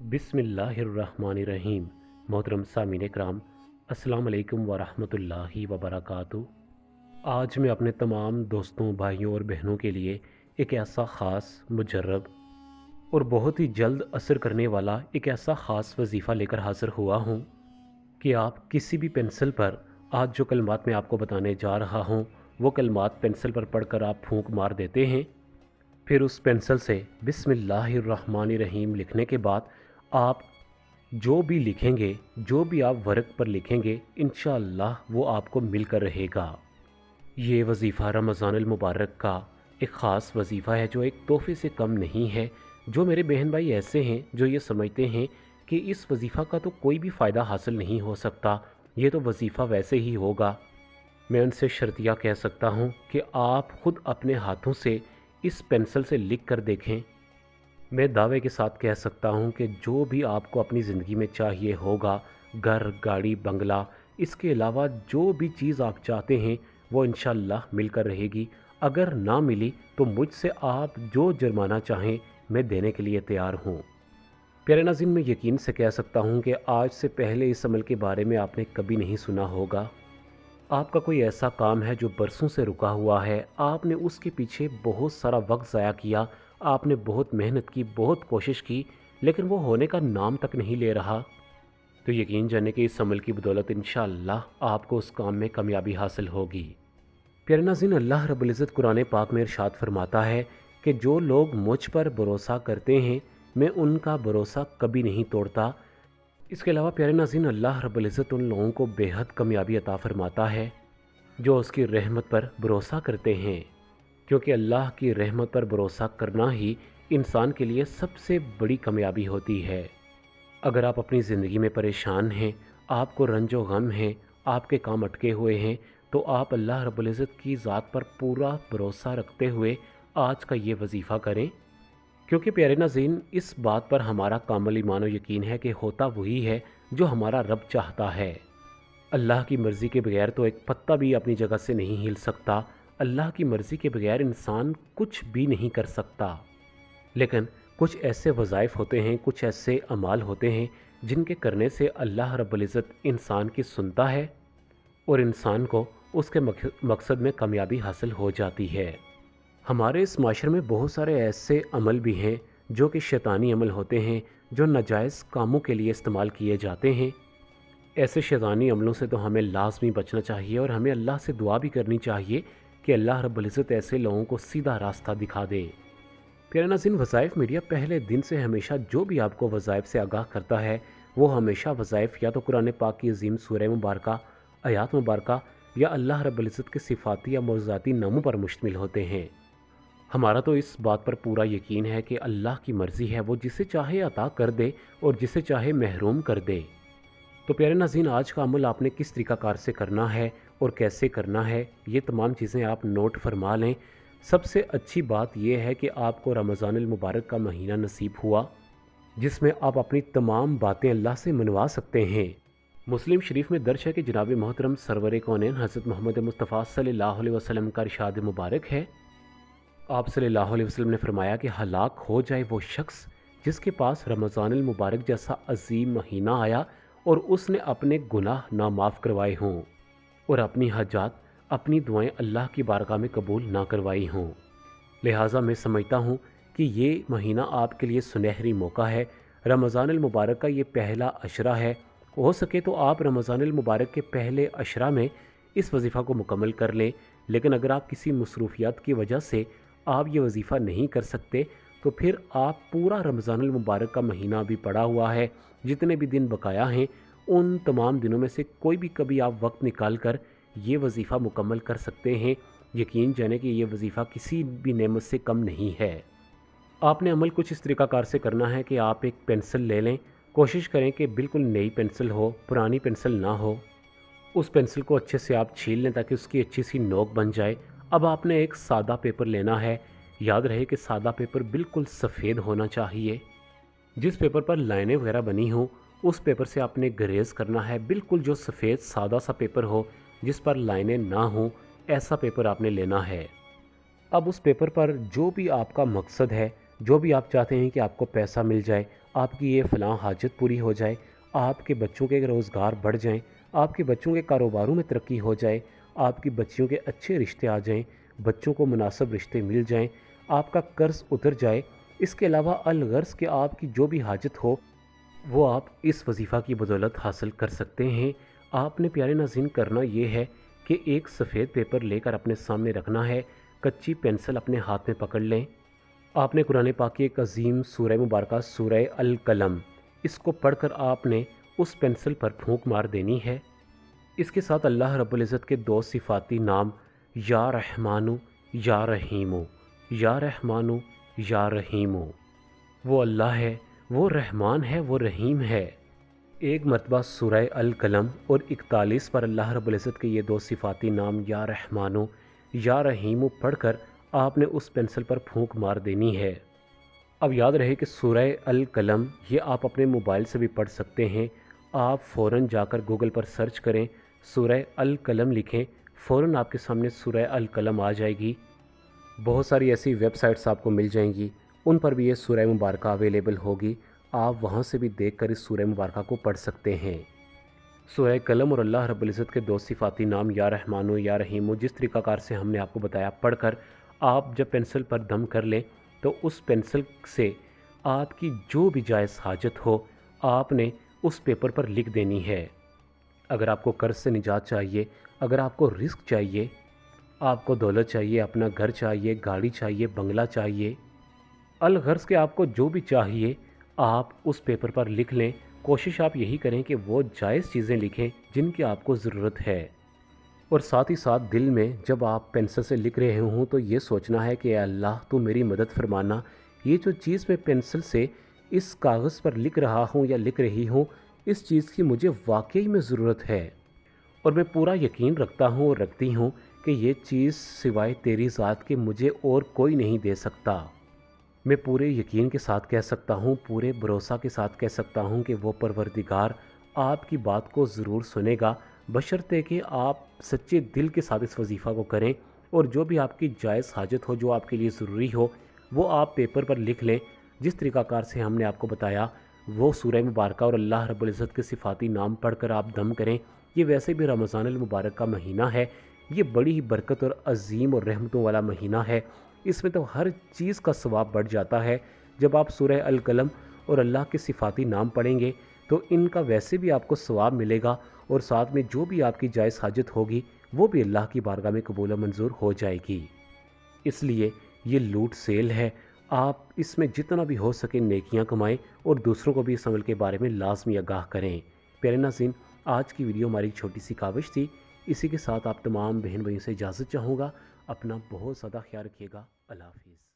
बिस्मिल्लाहिर्रहमानिर्रहीम। मोहतरम सामीन इकराम, अस्सलाम वालेकुम वरहमतुल्लाहि वबरकातुहू। आज मैं अपने तमाम दोस्तों, भाइयों और बहनों के लिए एक ऐसा ख़ास, मुजर्रब और बहुत ही जल्द असर करने वाला एक ऐसा ख़ास वजीफ़ा लेकर हाज़िर हुआ हूँ कि आप किसी भी पेंसिल पर आज जो कलमात मैं आपको बताने जा रहा हूँ, वो कलमात पेंसिल पर पढ़कर आप फूंक मार देते हैं। फिर उस पेंसिल से बिस्मिल्लाहिर्रहमानिर्रहीम लिखने के बाद आप जो भी लिखेंगे, जो भी आप वर्क पर लिखेंगे, इंशाअल्लाह वो आपको मिलकर रहेगा। ये वजीफ़ा रमज़ानुल मुबारक का एक ख़ास वजीफ़ा है जो एक तोहफ़े से कम नहीं है। जो मेरे बहन भाई ऐसे हैं जो ये समझते हैं कि इस वजीफ़ा का तो कोई भी फ़ायदा हासिल नहीं हो सकता, ये तो वजीफ़ा वैसे ही होगा, मैं उनसे शर्तिया कह सकता हूँ कि आप ख़ुद अपने हाथों से इस पेंसिल से लिख कर देखें। मैं दावे के साथ कह सकता हूँ कि जो भी आपको अपनी ज़िंदगी में चाहिए होगा, घर, गाड़ी, बंगला, इसके अलावा जो भी चीज़ आप चाहते हैं वो इंशाअल्लाह मिलकर रहेगी। अगर ना मिली तो मुझसे आप जो जुर्माना चाहें मैं देने के लिए तैयार हूँ। प्यारे नाज़रीन, मैं यकीन से कह सकता हूँ कि आज से पहले इस अमल के बारे में आपने कभी नहीं सुना होगा। आपका कोई ऐसा काम है जो बरसों से रुका हुआ है, आपने उसके पीछे बहुत सारा वक्त ज़ाया किया, आपने बहुत मेहनत की, बहुत कोशिश की, लेकिन वो होने का नाम तक नहीं ले रहा। तो यकीन जाने कि इस अमल की बदौलत इंशाअल्लाह आपको उस काम में कामयाबी हासिल होगी। प्यारे नाज़रीन, अल्लाह रब्बुल इज़्ज़त कुरान पाक में इरशाद फरमाता है कि जो लोग मुझ पर भरोसा करते हैं मैं उनका भरोसा कभी नहीं तोड़ता। इसके अलावा प्यारे नाज़रीन, अल्लाह रब्बुल इज़्ज़त उन लोगों को बेहद कामयाबी अता फरमाता है जो उसकी रहमत पर भरोसा करते हैं, क्योंकि अल्लाह की रहमत पर भरोसा करना ही इंसान के लिए सबसे बड़ी कामयाबी होती है। अगर आप अपनी ज़िंदगी में परेशान हैं, आपको रंजो गम है, आपके काम अटके हुए हैं, तो आप अल्लाह रब्बुल इज़्ज़त की ज़ात पर पूरा भरोसा रखते हुए आज का ये वजीफ़ा करें, क्योंकि प्यारे नाज़रीन, इस बात पर हमारा कामिल ईमान और यकीन है कि होता वही है जो हमारा रब चाहता है। अल्लाह की मर्ज़ी के बगैर तो एक पत्ता भी अपनी जगह से नहीं हिल सकता। अल्लाह की मर्ज़ी के बगैर इंसान कुछ भी नहीं कर सकता। लेकिन कुछ ऐसे वज़ाइफ होते हैं, कुछ ऐसे अमाल होते हैं जिनके करने से अल्लाह रब्बुल इज़्ज़त इंसान की सुनता है और इंसान को उसके मकसद में कामयाबी हासिल हो जाती है। हमारे इस माशरे में बहुत सारे ऐसे अमल भी हैं जो कि शैतानी अमल होते हैं, जो नाजायज़ कामों के लिए इस्तेमाल किए जाते हैं। ऐसे शैतानी अमलों से तो हमें लाज़मी बचना चाहिए और हमें अल्लाह से दुआ भी करनी चाहिए कि अल्लाह रब्बुल इज़्ज़त ऐसे लोगों को सीधा रास्ता दिखा दे। प्यारे नाज़रीन, वज़ाइफ मीडिया पहले दिन से हमेशा जो भी आपको वज़ाइफ से आगाह करता है वो हमेशा वज़ाइफ या तो कुरान पाक की अज़ीम सूरह मुबारका, आयात मुबारका या अल्लाह रब्बुल इज़्ज़त के सिफ़ाती या मौज़ूज़ाती नामों पर मुश्तमिल होते हैं। हमारा तो इस बात पर पूरा यकीन है कि अल्लाह की मर्ज़ी है, वो जिसे चाहे अता कर दे और जिसे चाहे महरूम कर दे। तो प्यारे नाज़रीन, आज का अमल आपने किस तरीक़ाकार से करना है और कैसे करना है, ये तमाम चीज़ें आप नोट फरमा लें। सबसे अच्छी बात यह है कि आपको रमज़ानुल मुबारक का महीना नसीब हुआ जिसमें आप अपनी तमाम बातें अल्लाह से मनवा सकते हैं। मुस्लिम शरीफ में दर्ज है कि जनाब मोहतरम सरवर कौनैन हज़रत मोहम्मद मुस्तफ़ा सल्लल्लाहु अलैहि वसल्लम का इरशाद मुबारक है, आप सल्लल्लाहु अलैहि वसल्लम ने फरमाया कि हलाक हो जाए वो शख्स जिसके पास रमज़ानुल मुबारक जैसा अजीम महीना आया और उसने अपने गुनाह ना माफ़ करवाए हों और अपनी हजात, अपनी दुआएं अल्लाह की बारगाह में कबूल ना करवाई हों। लिहाजा मैं समझता हूँ कि ये महीना आपके लिए सुनहरी मौका है। रमज़ानुल मुबारक का ये पहला अशरा है। हो सके तो आप रमज़ानुल मुबारक के पहले अशरा में इस वजीफ़ा को मुकम्मल कर लें, लेकिन अगर आप किसी मसरूफियात की वजह से आप ये वजीफ़ा नहीं कर सकते तो फिर आप पूरा रमज़ानुल मुबारक का महीना भी पड़ा हुआ है, जितने भी दिन बकाया हैं उन तमाम दिनों में से कोई भी कभी आप वक्त निकाल कर ये वजीफ़ा मुकम्मल कर सकते हैं। यकीन जाने कि ये वजीफ़ा किसी भी नेमत से कम नहीं है। आपने अमल कुछ इस तरीक़ाकार से करना है कि आप एक पेंसिल ले लें, कोशिश करें कि बिल्कुल नई पेंसिल हो, पुरानी पेंसिल ना हो। उस पेंसिल को अच्छे से आप छील लें ताकि उसकी अच्छी सी नोक बन जाए। अब आपने एक सादा पेपर लेना है। याद रहे कि सादा पेपर बिल्कुल सफ़ेद होना चाहिए। जिस पेपर पर लाइनें वगैरह बनी हों उस पेपर से आपने ग्रेज़ करना है। बिल्कुल जो सफ़ेद सादा सा पेपर हो जिस पर लाइनें ना हों, ऐसा पेपर आपने लेना है। अब उस पेपर पर जो भी आपका मकसद है, جو بھی آپ چاہتے ہیں کہ آپ کو پیسہ مل جائے، آپ کی یہ فلاں حاجت پوری ہو جائے، آپ کے بچوں کے روزگار بڑھ جائیں، آپ کے بچوں کے کاروباروں میں ترقی ہو جائے، آپ کی بچیوں کے اچھے رشتے آ جائیں، بچوں کو مناسب رشتے مل جائیں، آپ کا قرض اتر جائے، اس کے علاوہ الغرض کہ آپ کی جو بھی حاجت ہو وہ آپ اس وظیفہ کی بدولت حاصل کر سکتے ہیں۔ آپ نے پیارے ناظرین کرنا یہ ہے کہ ایک سفید پیپر لے کر اپنے سامنے رکھنا ہے، کچی پینسل اپنے ہاتھ میں پکڑ لیں۔ آپ نے قرآن پاک کی ایک عظیم سورہ مبارکہ سورہ القلم، اس کو پڑھ کر آپ نے اس پینسل پر پھونک مار دینی ہے۔ اس کے ساتھ اللہ رب العزت کے دو صفاتی نام یا رحمانو یا رحیمو، یا رحمانو یا رحیمو، وہ اللہ ہے، وہ رحمان ہے، وہ رحیم ہے۔ ایک مرتبہ سورہ القلم اور 41 پر اللہ رب العزت کے یہ دو صفاتی نام یا رحمانو یا رحیمو پڑھ کر آپ نے اس پینسل پر پھونک مار دینی ہے۔ اب یاد رہے کہ سورہ القلم یہ آپ اپنے موبائل سے بھی پڑھ سکتے ہیں۔ آپ فوراً جا کر گوگل پر سرچ کریں، سورہ القلم لکھیں، فوراً آپ کے سامنے سورہ القلم آ جائے گی۔ بہت ساری ایسی ویب سائٹس آپ کو مل جائیں گی، ان پر بھی یہ سورہ مبارکہ اویلیبل ہوگی، آپ وہاں سے بھی دیکھ کر اس سورہ مبارکہ کو پڑھ سکتے ہیں۔ سورہ قلم اور اللہ رب العزت کے دو صفاتی نام یا رحمانو یا رحیمو جس طریقہ کار سے ہم نے آپ کو بتایا پڑھ کر آپ جب پینسل پر دم کر لیں تو اس پینسل سے آپ کی جو بھی جائز حاجت ہو آپ نے اس پیپر پر لکھ دینی ہے۔ اگر آپ کو قرض سے نجات چاہیے، اگر آپ کو رزق چاہیے، آپ کو دولت چاہیے، اپنا گھر چاہیے، گاڑی چاہیے، بنگلہ چاہیے، الغرض کہ آپ کو جو بھی چاہیے آپ اس پیپر پر لکھ لیں۔ کوشش آپ یہی کریں کہ وہ جائز چیزیں لکھیں جن کی آپ کو ضرورت ہے، اور ساتھ ہی ساتھ دل میں جب آپ پینسل سے لکھ رہے ہوں تو یہ سوچنا ہے کہ اے اللہ تو میری مدد فرمانا، یہ جو چیز میں پینسل سے اس کاغذ پر لکھ رہا ہوں یا لکھ رہی ہوں اس چیز کی مجھے واقعی میں ضرورت ہے، اور میں پورا یقین رکھتا ہوں اور رکھتی ہوں کہ یہ چیز سوائے تیری ذات کے مجھے اور کوئی نہیں دے سکتا۔ میں پورے یقین کے ساتھ کہہ سکتا ہوں، پورے بھروسہ کے ساتھ کہہ سکتا ہوں کہ وہ پروردگار آپ کی بات کو ضرور سنے گا، بشرطے کہ آپ سچے دل کے ساتھ اس وظیفہ کو کریں، اور جو بھی آپ کی جائز حاجت ہو، جو آپ کے لیے ضروری ہو، وہ آپ پیپر پر لکھ لیں جس طریقہ کار سے ہم نے آپ کو بتایا۔ وہ سورہ مبارکہ اور اللہ رب العزت کے صفاتی نام پڑھ کر آپ دم کریں۔ یہ ویسے بھی رمضان المبارک کا مہینہ ہے، یہ بڑی ہی برکت اور عظیم اور رحمتوں والا مہینہ ہے، اس میں تو ہر چیز کا ثواب بڑھ جاتا ہے۔ جب آپ سورہ القلم اور اللہ کے صفاتی نام پڑھیں گے تو ان کا ویسے بھی آپ کو ثواب ملے گا، اور ساتھ میں جو بھی آپ کی جائز حاجت ہوگی وہ بھی اللہ کی بارگاہ میں قبول و منظور ہو جائے گی۔ اس لیے یہ لوٹ سیل ہے، آپ اس میں جتنا بھی ہو سکے نیکیاں کمائیں اور دوسروں کو بھی اس عمل کے بارے میں لازمی آگاہ کریں۔ پیارے ناظرین، آج کی ویڈیو ہماری چھوٹی سی کاوش تھی، اسی کے ساتھ آپ تمام بہن بھائیوں سے اجازت چاہوں گا۔ اپنا بہت زیادہ خیال رکھیے گا۔ اللہ حافظ۔